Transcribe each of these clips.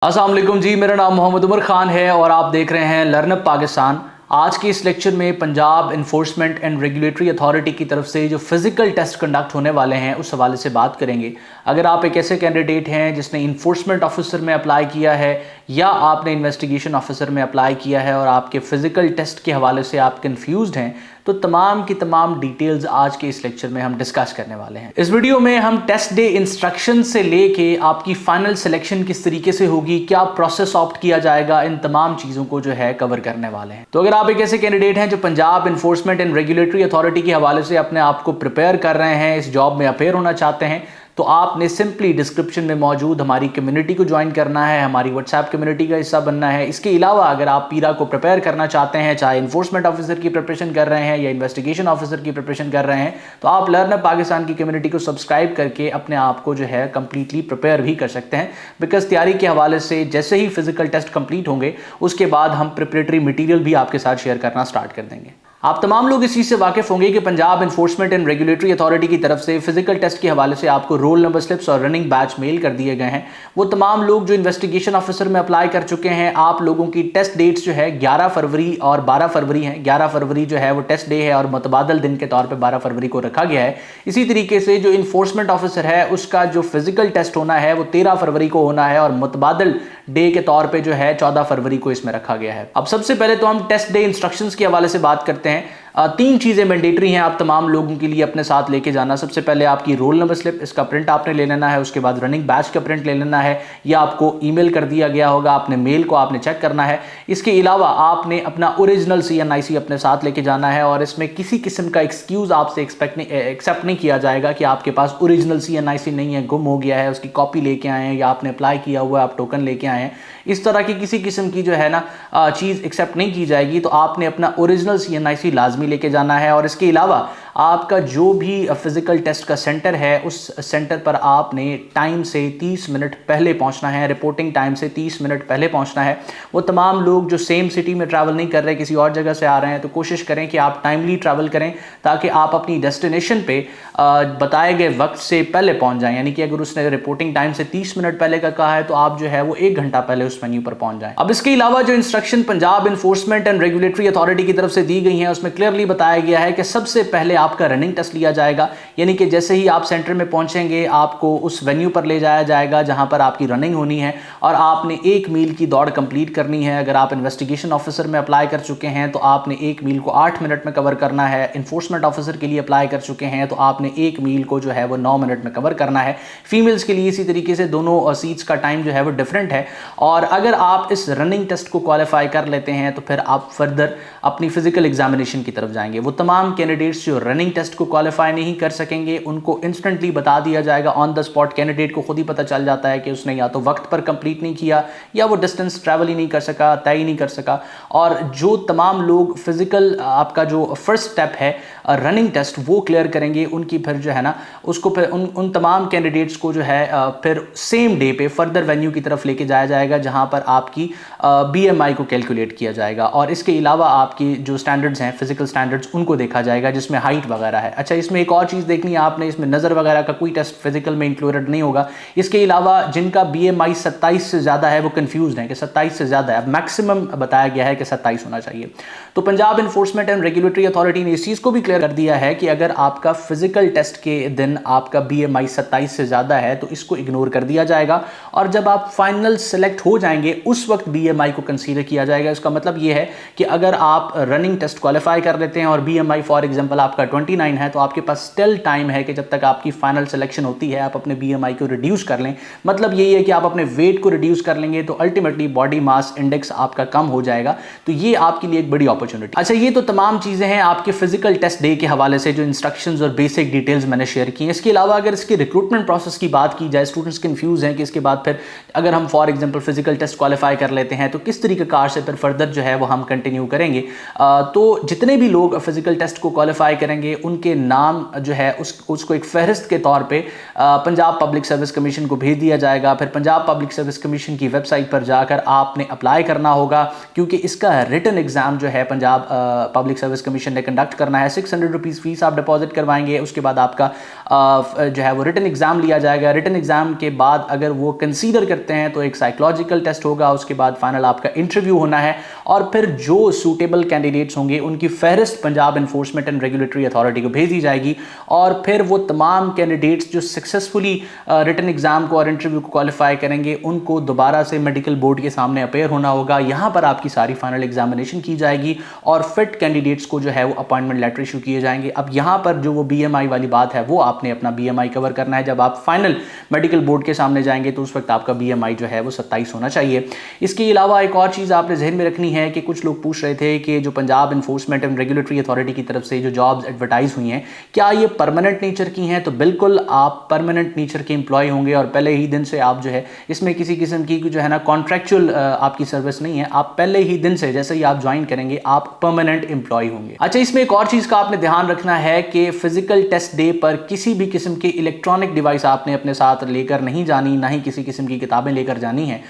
अस्सलाम वालेकुम जी, मेरा नाम मोहम्मद उमर खान है और आप देख रहे हैं लर्नअप पाकिस्तान। आज के इस लेक्चर में Punjab enforcement and regulatory authority की तरफ से जो फिजिकल टेस्ट कंडक्ट होने वाले हैं उस हवाले से बात करेंगे। अगर आप एक ऐसे कैंडिडेट हैं जिसने इन्फोर्समेंट ऑफिसर में अप्लाई किया है या आपने इन्वेस्टिगेशन ऑफिसर में अप्लाई किया है और आपके फिजिकल टेस्ट के हवाले से आप कंफ्यूज्ड हैं, तो तमाम की तमाम डिटेल्स आज के इस लेक्चर में हम डिस्कस करने वाले हैं। इस वीडियो में हम टेस्ट डे इंस्ट्रक्शन से लेके आपकी फाइनल सिलेक्शन किस तरीके से होगी, क्या प्रोसेस ऑप्ट किया जाएगा, इन तमाम चीज़ों को जो है कवर करने वाले हैं। तो अगर आप एक ऐसे कैंडिडेट हैं जो Punjab enforcement and regulatory authority के हवाले से अपने आप को प्रिपेयर कर रहे हैं, इस जॉब में अपेयर होना चाहते हैं, तो आपने सिंपली डिस्क्रिप्शन में मौजूद हमारी कम्युनिटी को ज्वाइन करना है, हमारी व्हाट्सएप कम्युनिटी का हिस्सा बनना है। इसके अलावा अगर आप पीरा को प्रिपेयर करना चाहते हैं, चाहे इन्फोर्समेंट ऑफिसर की प्रिपरेशन कर रहे हैं या इन्वेस्टिगेशन ऑफिसर की प्रिपरेशन कर रहे हैं, तो आप लर्नअप पाकिस्तान की कम्युनिटी को सब्सक्राइब करके अपने आप को जो है कंप्लीटली प्रिपेयर भी कर सकते हैं। बिकॉज तैयारी के हवाले से जैसे ही फिजिकल टेस्ट कंप्लीट होंगे उसके बाद हम प्रिपरेटरी मटीरियल भी आपके साथ शेयर करना स्टार्ट कर देंगे। आप तमाम लोग इस चीज़ से वाकिफ होंगे कि Punjab enforcement and regulatory authority की तरफ से फिजिकल टेस्ट के हवाले से आपको रोल नंबर स्लिप्स और रनिंग बैच मेल कर दिए गए हैं। वो तमाम लोग जो इन्वेस्टिगेशन ऑफिसर में अप्लाई कर चुके हैं, आप लोगों की टेस्ट डेट्स जो है 11 फरवरी और 12 फरवरी हैं। 11 फरवरी जो है वो टेस्ट डे है और मुतबादल दिन के तौर पर 12 फरवरी को रखा गया है। इसी तरीके से जो इन्फोर्समेंट ऑफिसर है उसका जो फिजिकल टेस्ट होना है वो 13 फरवरी को होना है और मुतबादल डे के तौर पे जो है 14 फरवरी को इसमें रखा गया है। अब सबसे पहले तो हम टेस्ट डे इंस्ट्रक्शंस के हवाले से बात करते हैं। तीन चीज़ें मैंडेटरी हैं आप तमाम लोगों के लिए अपने साथ लेके जाना। सबसे पहले आपकी रोल नंबर स्लिप, इसका प्रिंट आपने ले लेना है। उसके बाद रनिंग बैच का प्रिंट ले लेना है, या आपको ईमेल कर दिया गया होगा, आपने मेल को आपने चेक करना है। इसके अलावा आपने अपना ओरिजिनल CNIC अपने साथ लेके जाना है और इसमें किसी किस्म का एक्सक्यूज़ आपसे एक्सेप्ट नहीं किया जाएगा कि आपके पास ओरिजिनल CNIC नहीं है, गुम हो गया है, उसकी कॉपी लेके आए हैं या आपने अप्लाई किया हुआ है आप टोकन लेके आए हैं। इस तरह की किसी किस्म की जो है ना चीज़ एक्सेप्ट नहीं की जाएगी। तो आपने अपना ओरिजिनल CNIC लाजमी लेके जाना है। और इसके अलावा आपका जो भी फिजिकल टेस्ट का सेंटर है उस सेंटर पर आपने टाइम से 30 मिनट पहले पहुंचना है, रिपोर्टिंग टाइम से 30 मिनट पहले पहुंचना है। वो तमाम लोग जो सेम सिटी में ट्रैवल नहीं कर रहे, किसी और जगह से आ रहे हैं, तो कोशिश करें कि आप टाइमली ट्रैवल करें ताकि आप अपनी डेस्टिनेशन पे बताए गए वक्त से पहले पहुंच जाएं। यानी कि अगर उसने रिपोर्टिंग टाइम से 30 मिनट पहले का कहा है तो आप जो है वो 1 घंटा पहले उस वेन्यू पर पहुंच जाएं। अब इसके अलावा जो instruction Punjab enforcement and regulatory authority की तरफ से दी गई है उसमें क्लियरली बताया गया है कि सबसे पहले आपका रनिंग टेस्ट लिया जाएगा। यानी कि जैसे ही आप सेंटर में पहुंचेंगे आपको उस वेन्यू पर ले जाया जाएगा जहां पर आपकी रनिंग होनी है और आपने 1 मील की दौड़ कंप्लीट करनी है। अगर आप इन्वेस्टिगेशन ऑफिसर में अप्लाई कर चुके हैं तो आपने 1 मील को 8 मिनट में कवर करना है। इन्फोर्समेंट ऑफिसर के लिए अप्लाई कर चुके हैं तो आपने 1 मील को जो है वो 9 मिनट में कवर करना है। फीमेल्स के लिए इसी तरीके से दोनों सीट्स का टाइम जो है वो डिफरेंट है। और अगर आप इस रनिंग टेस्ट को क्वालिफाई कर लेते हैं तो फिर आप फर्दर अपनी फिजिकल एग्जामिनेशन की तरफ जाएंगे। वो तमाम कैंडिडेट्स जो रनिंग टेस्ट को क्वालिफाई नहीं कर सकेंगे उनको इंस्टेंटली बता दिया जाएगा, ऑन द स्पॉट कैंडिडेट को खुद ही पता चल जाता है कि उसने या तो वक्त पर कंप्लीट नहीं किया या वो डिस्टेंस ट्रैवल ही नहीं कर सका, तय ही नहीं कर सका। और जो तमाम लोग फिजिकल आपका जो फर्स्ट स्टेप है रनिंग टेस्ट वो क्लियर करेंगे उनकी फिर जो है ना उसको फिर उन तमाम कैंडिडेट्स को जो है फिर सेम डे पे फर्दर वेन्यू की तरफ लेके जाया जाएगा जहां पर आपकी BMI को कैलकुलेट किया जाएगा। और इसके अलावा आपकी जो स्टैंडर्ड्स हैं फिजिकल स्टैंडर्ड्स उनको देखा जाएगा जिसमें हाइट वगैरह है। अच्छा, इसमें एक और चीज़ देखनी है आपने, इसमें नज़र वगैरह का कोई टेस्ट फिजिकल में इंक्लूडेड नहीं होगा। इसके अलावा जिनका BMI 27 से ज़्यादा है वो कंफ्यूज हैं कि 27 से ज़्यादा है। अब मैक्सिमम बताया गया है कि 27 होना चाहिए। तो Punjab enforcement and regulatory authority ने इस चीज़ को भी क्लियर कर दिया है कि अगर आपका फिजिकल टेस्ट के दिन आपका BMI 27 से ज़्यादा है तो इसको इग्नोर कर दिया जाएगा और जब आप फाइनल सेलेक्ट हो जाएंगे उस वक्त BMI को कंसीडर किया जाएगा। इसका मतलब ये है कि अगर आप रनिंग टेस्ट क्वालिफाई कर लेते हैं और BMI फॉर एग्जांपल आपका 29 है तो आपके पास स्टिल टाइम है कि जब तक आपकी फाइनल सिलेक्शन होती है आप अपने BMI को रिड्यूस कर लें। मतलब यही है कि आप अपने वेट को रिड्यूस कर लेंगे तो अल्टीमेटली बॉडी मास इंडेक्स आपका कम हो जाएगा। तो ये आपके लिए एक बड़ी अपॉर्चुनिटी। अच्छा, ये तो तमाम चीज़ें हैं आपके फिजिकल टेस्ट डे के हवाले से जो इंस्ट्रक्शंस और बेसिक डिटेल्स मैंने शेयर की हैं। इसके अलावा अगर इसके रिक्रूटमेंट प्रोसेस की बात की जाए, स्टूडेंट्स कंफ्यूज हैं कि इसके बाद फिर अगर हम for example physical test qualify कर लेते हैं तो किस तरीके कार से फिर फर्दर जो है वो हम कंटिन्यू करेंगे। तो जितने भी लोग फिजिकल टेस्ट को क्वालिफाई करेंगे उनके नाम जो है उसको एक फहरिस्त के तौर पे पंजाब पब्लिक सर्विस कमीशन को भेज दिया जाएगा। फिर पंजाब पब्लिक सर्विस कमीशन की वेबसाइट पर जाकर आपने अप्लाई करना होगा क्योंकि इसका रिटन एग्जाम जो है पंजाब पब्लिक सर्विस कमीशन ने कंडक्ट करना है 6 ₹600 फीस आप डिपॉजिट करवाएंगे। उसके बाद आपका जो है वो रिटन एग्जाम लिया जाएगा। रिटन एग्जाम के बाद अगर वो कंसीडर करते हैं तो एक साइकोलॉजिकल टेस्ट होगा, उसके बाद फाइनल आपका इंटरव्यू होना है और फिर जो सूटेबल कैंडिडेट्स होंगे उनकी फहरिस्त Punjab enforcement and regulatory authority को भेज दी जाएगी और फिर वो तमाम कैंडिडेट्स जो सक्सेसफुली रिटन एग्जाम को और इंटरव्यू को क्वालिफाई करेंगे उनको दोबारा से मेडिकल बोर्ड के सामने अपेयर होना होगा। यहाँ पर आपकी सारी फाइनल एग्जामिनेशन की जाएगी और फिट कैंडिडेट्स को जो है वो अपॉइंटमेंट लेटर इशू किए जाएंगे। अब यहाँ पर जो वो BMI वाली बात है वो आपने अपना BMI कवर करना है। जब आप फाइनल मेडिकल बोर्ड के सामने जाएंगे तो उस वक्त आपका BMI जो है वो 27 होना चाहिए। इसके अलावा एक और चीज़ आपने जहन में रखनी है कि कुछ लोग पूछ रहे थे कि जो Punjab enforcement and regulatory authority की तरफ से जो जॉब्स एडवर्टाइज हुई हैं क्या ये परमानेंट नेचर की हैं, तो बिल्कुल आप परमानेंट नेचर के एम्प्लॉय होंगे और पहले ही दिन से आप जो है इसमें किसी किस्म की जो है ना कॉन्ट्रैक्चुअल आपकी सर्विस नहीं है। आप पहले ही दिन से जैसे ही आप ज्वाइन करेंगे आप परमानेंट एम्प्लॉय होंगे। अच्छा, इसमें एक और चीज़ का आपने ध्यान रखना है कि फिजिकल टेस्ट डे पर किसी भी किस्म की इलेक्ट्रॉनिक डिवाइस आपने अपने साथ लेकर नहीं जानी, ना ही किसी किस्म की किताबें लेकर जानी है।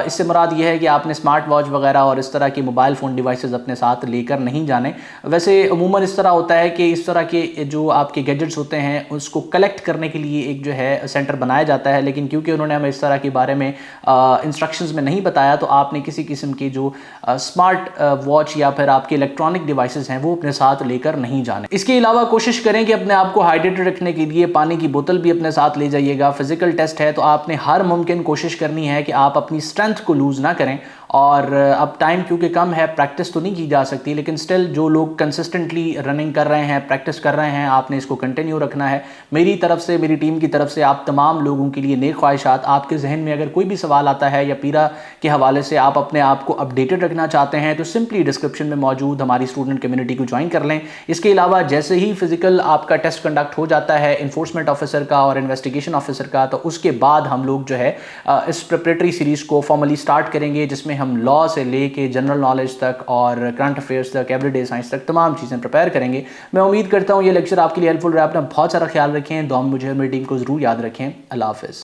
इससे मुराद यह है कि आपने स्मार्ट वॉच वगैरह और इस तरह की मोबाइल फ़ोन डिवाइसेस अपने साथ लेकर नहीं जाने। वैसे अमूमन इस तरह होता है कि इस तरह के जो आपके गैजेट्स होते हैं उसको कलेक्ट करने के लिए एक जो है सेंटर बनाया जाता है, लेकिन क्योंकि उन्होंने हमें इस तरह के बारे में इंस्ट्रक्शंस में नहीं बताया तो आपने किसी किस्म की जो स्मार्ट वॉच या फिर आपके इलेक्ट्रॉनिक डिवाइसेस हैं वो अपने साथ लेकर नहीं जाने। इसके अलावा कोशिश करें कि अपने आप को हाइड्रेटेड रखने के लिए पानी की बोतल भी अपने साथ ले जाइएगा। फिजिकल टेस्ट है तो आपने हर मुमकिन कोशिश करनी है कि आप अपनी स्ट्रेंथ को लूज़ ना करें और अब टाइम क्योंकि कम है प्रैक्टिस तो नहीं की जा सकती, लेकिन स्टिल जो लोग कंसिस्टेंटली रनिंग कर रहे हैं, प्रैक्टिस कर रहे हैं, आपने इसको कंटिन्यू रखना है। मेरी तरफ से, मेरी टीम की तरफ से आप तमाम लोगों के लिए नेक ख्वाहिशात। आपके जहन में अगर कोई भी सवाल आता है या पीरा के हवाले से आप अपने आप को अपडेटेड रखना चाहते हैं तो सिंपली डिस्क्रिप्शन में मौजूद हमारी स्टूडेंट कम्युनिटी को ज्वाइन कर लें। इसके अलावा जैसे ही फिजिकल आपका टेस्ट कंडक्ट हो जाता है इन्फोर्समेंट ऑफिसर का और इन्वेस्टिगेशन ऑफिसर का, तो उसके बाद हम लोग जो है इस प्रिपरेटरी सीरीज़ को फॉर्मली स्टार्ट करेंगे जिसमें हम लॉ से लेके जनरल नॉलेज तक और करंट अफेयर्स तक, एवरीडे साइंस तक तमाम चीज़ें प्रिपेयर करेंगे। मैं उम्मीद करता हूँ ये लेक्चर आपके लिए हेल्पफुल रहा। अपना बहुत सारा ख्याल रखें, दुआ में मुझे और मेरी टीम को ज़रूर याद रखें। अल्लाह हाफ़िज़।